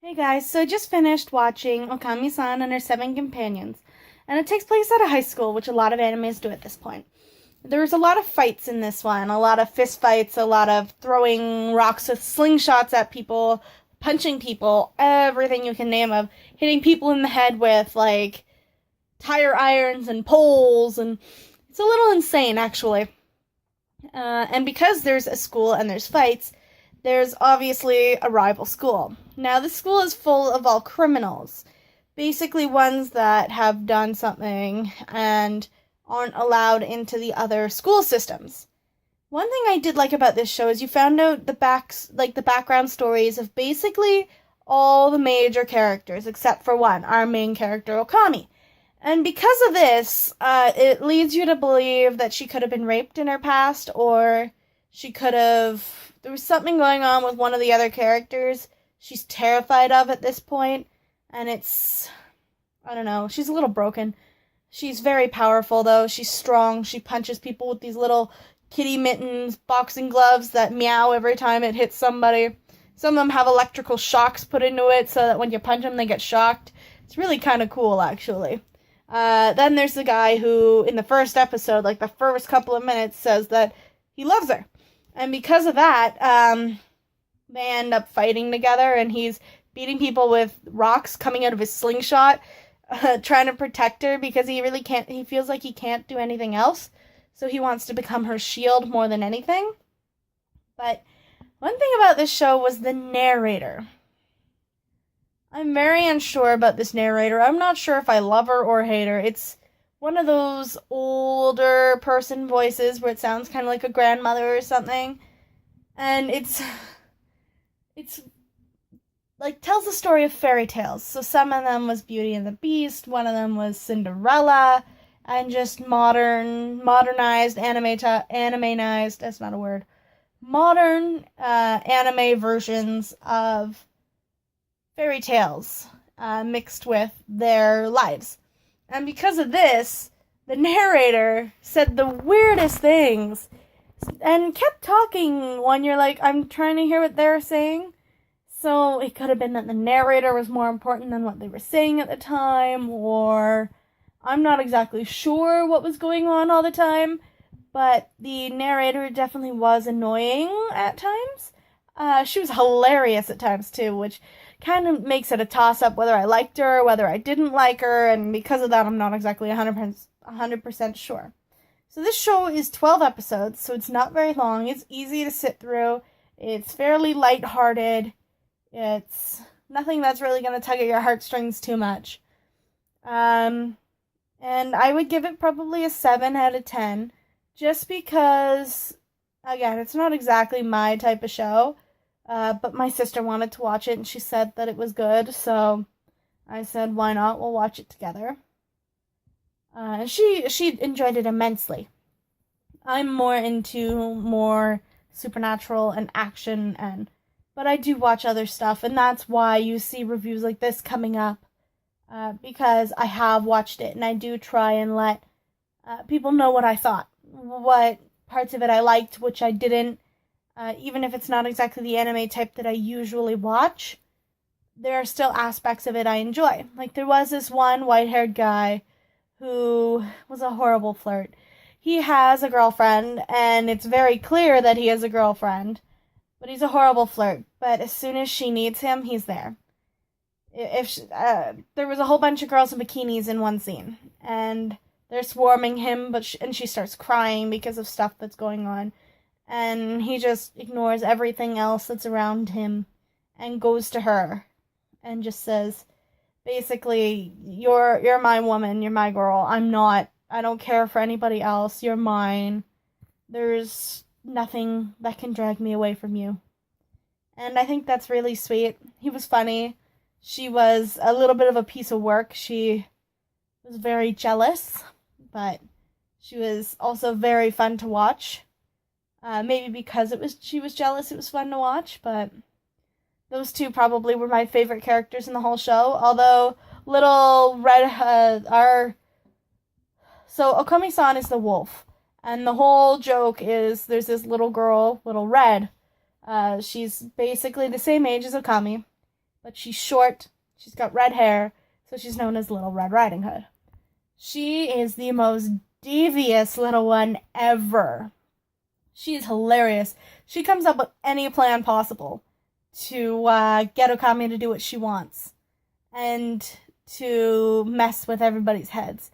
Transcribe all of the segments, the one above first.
Hey guys, so I just finished watching Okami-san and her seven companions, and it takes place at a high school, which a lot of animes do at this point. There's a lot of fights in this one, a lot of fist fights, a lot of throwing rocks with slingshots at people, punching people, everything you can name of, hitting people in the head with like tire irons and poles, and it's a little insane actually. And because there's a school and there's fights, there's obviously a rival school. Now, the school is full of all criminals, basically ones that have done something and aren't allowed into the other school systems. One thing I did like about this show is you found out the background stories of basically all the major characters except for one, our main character Okami. And because of this, it leads you to believe that she could have been raped in her past, or she could have. There was something going on with one of the other characters she's terrified of at this point, and it's. I don't know, she's a little broken. She's very powerful, though. She's strong. She punches people with these little kitty mittens, boxing gloves that meow every time it hits somebody. Some of them have electrical shocks put into it so that when you punch them, they get shocked. It's really kind of cool, actually. Then there's the guy who, in the first episode, like the first couple of minutes, says that he loves her. And because of that, they end up fighting together, and he's beating people with rocks coming out of his slingshot, trying to protect her because he really can't, he feels like he can't do anything else. So he wants to become her shield more than anything. But one thing about this show was the narrator. I'm very unsure about this narrator. I'm not sure if I love her or hate her. It's one of those older person voices where it sounds kind of like a grandmother or something. And it's like tells the story of fairy tales. So some of them was Beauty and the Beast, one of them was Cinderella, and just modernized animanized, that's not a word. Modern anime versions of fairy tales mixed with their lives. And because of this, the narrator said the weirdest things and kept talking when you're like, I'm trying to hear what they're saying. So it could have been that the narrator was more important than what they were saying at the time, or I'm not exactly sure what was going on all the time, but the narrator definitely was annoying at times. She was hilarious at times too, which kind of makes it a toss-up whether I liked her or whether I didn't like her, and because of that, I'm not exactly 100% sure. So this show is 12 episodes, so it's not very long. It's easy to sit through. It's fairly lighthearted. It's nothing that's really going to tug at your heartstrings too much. And I would give it probably a 7 out of 10, just because, again, it's not exactly my type of show. But my sister wanted to watch it, and she said that it was good, so I said, why not? We'll watch it together. And she enjoyed it immensely. I'm more into more supernatural and action, but I do watch other stuff, and that's why you see reviews like this coming up, because I have watched it, and I do try and let people know what I thought, what parts of it I liked, which I didn't. Even if it's not exactly the anime type that I usually watch, there are still aspects of it I enjoy. Like, there was this one white-haired guy who was a horrible flirt. He has a girlfriend, and it's very clear that he has a girlfriend, but he's a horrible flirt. But as soon as she needs him, he's there. There was a whole bunch of girls in bikinis in one scene, and they're swarming him, and she starts crying because of stuff that's going on. And he just ignores everything else that's around him and goes to her and just says, basically, you're my woman, you're my girl. I don't care for anybody else. You're mine. There's nothing that can drag me away from you. And I think that's really sweet. He was funny. She was a little bit of a piece of work. She was very jealous, but she was also very fun to watch. Maybe because she was jealous, it was fun to watch, but those two probably were my favorite characters in the whole show. Although little red so Okami-san is the wolf, and the whole joke is there's this little girl, little red. She's basically the same age as Okami. but she's short, she's got red hair, so she's known as Little Red Riding Hood. She is the most devious little one ever. She's hilarious. She comes up with any plan possible to get Okami to do what she wants and to mess with everybody's heads.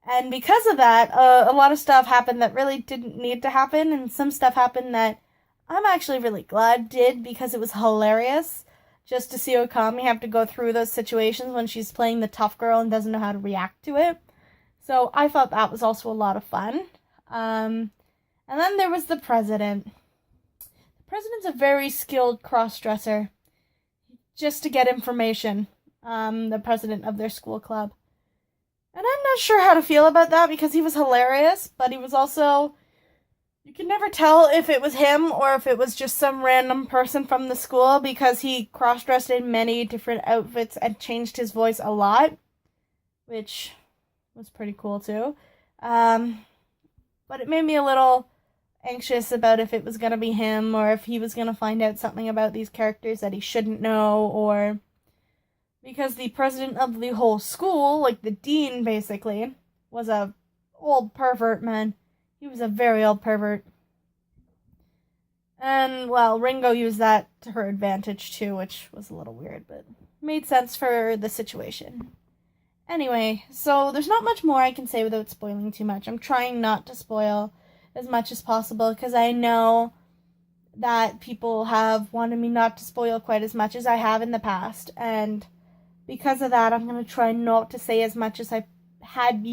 And because of that, a lot of stuff happened that really didn't need to happen, and some stuff happened that I'm actually really glad did, because it was hilarious just to see Okami have to go through those situations when she's playing the tough girl and doesn't know how to react to it. So I thought that was also a lot of fun. And then there was the president. The president's a very skilled cross-dresser. Just to get information, the president of their school club. And I'm not sure how to feel about that, because he was hilarious, but he was also... You can never tell if it was him or if it was just some random person from the school, because he cross-dressed in many different outfits and changed his voice a lot, which was pretty cool too. But it made me a little anxious about if it was going to be him, or if he was going to find out something about these characters that he shouldn't know, or... Because the president of the whole school, like the dean basically, was a old pervert, man. He was a very old pervert. And, well, Ringo used that to her advantage too, which was a little weird, but made sense for the situation. Anyway, so there's not much more I can say without spoiling too much. I'm trying not to spoil as much as possible, because I know that people have wanted me not to spoil quite as much as I have in the past, and because of that, I'm going to try not to say as much as I had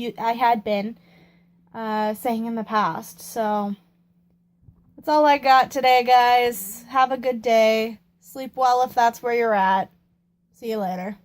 been saying in the past. So that's all I got today, guys. Have a good day. Sleep well if that's where you're at. See you later.